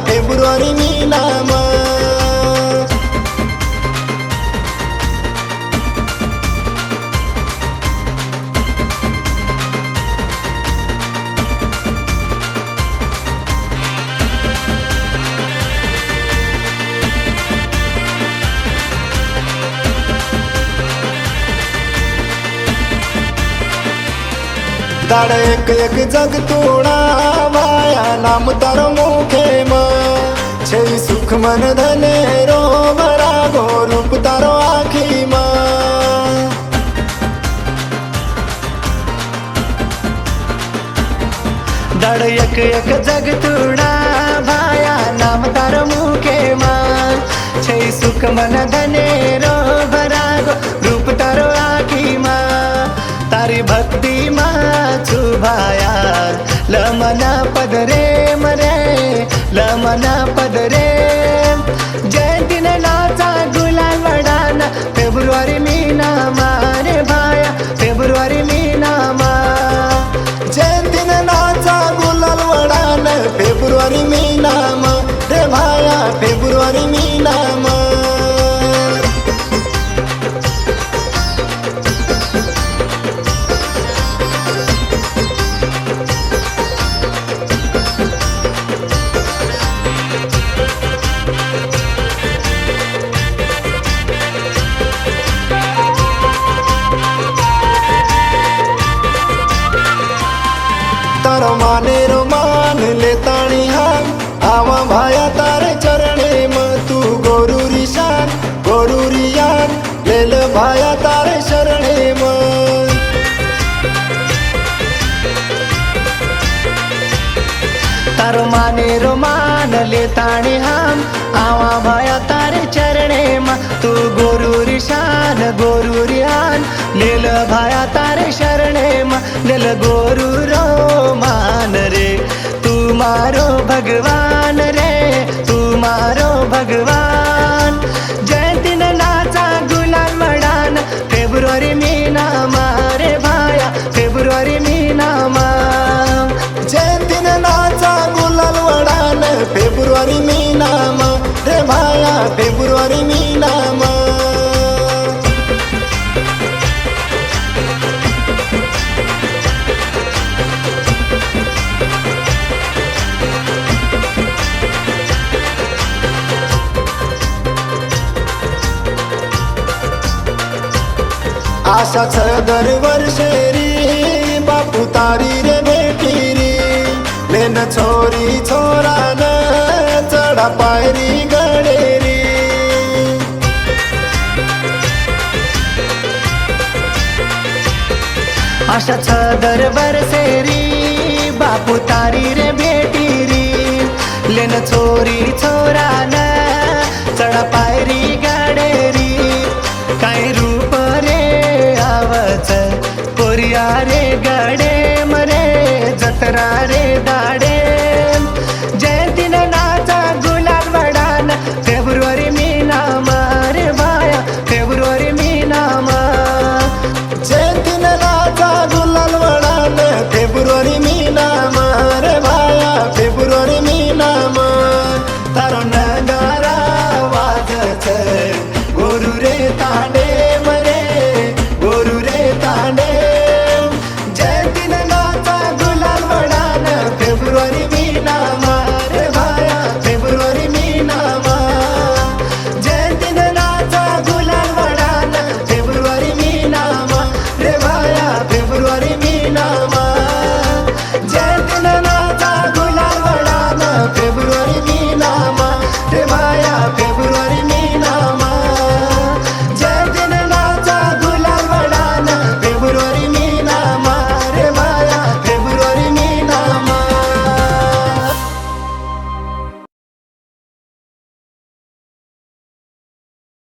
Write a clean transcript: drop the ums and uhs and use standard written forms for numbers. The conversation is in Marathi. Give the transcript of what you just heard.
फेब्रुवारी मीनाम दाड एक एक जग तोडा माया नाम तारो मुखे म छे सुख मन धने रो भरा गो रूप तारो आखी म दाड एक एक जग तोडा माया नाम तारो मुखे म छे सुख मन धने रो भरा गो रूप तारो आखी म तारी भक्ति मा छुभाया लमना पदरे मरे लमना पदरे जयंतीन नाचा गुलाल वडाना फेब्रुवारी मीनामा रे भाया फेब्रुवारी मीनामा जयंतीन नाचा गुलाल वडान फेब्रुवारी मीनाम रे भाया फेब्रुवारी मीनाम तारो माने रो मान लेताणी हान आवा भाया तारे चरणे म तू गोरुरी शान गोरुरी यान लेल भाया तारे शरणे म तारो माने रो मान लेताणी हम आवा भाया तारे चरणे मा तू गोरुरी शान गोरुरी आन लेल भाया तारे शरणे मा लेल गोरु रो मान रे तू मारो भगवान रे तू मारो भगवान जयंतीन नाचा गुलाल वडान फेब्रुवारी मीनामा रे भाया फेब्रुवारी मीनामा जयंतीन नाचा गुलाल वडान फेब्रुवारी मीनाम रे भाया फेब्रुवारी मीनाम आशा छ दरवर्षे री बापू तारी रे भेटी री लेन छोरी छोरा न चढा पायरी गडेरी आशा छ दरवर्षेरी बापू तारी रे भेटी री लेन छोरी छोरा न चढा पायरी गाडेरी काय रूप रे आवच पोरिया रे गाडे मरे जत्रा रे दाडे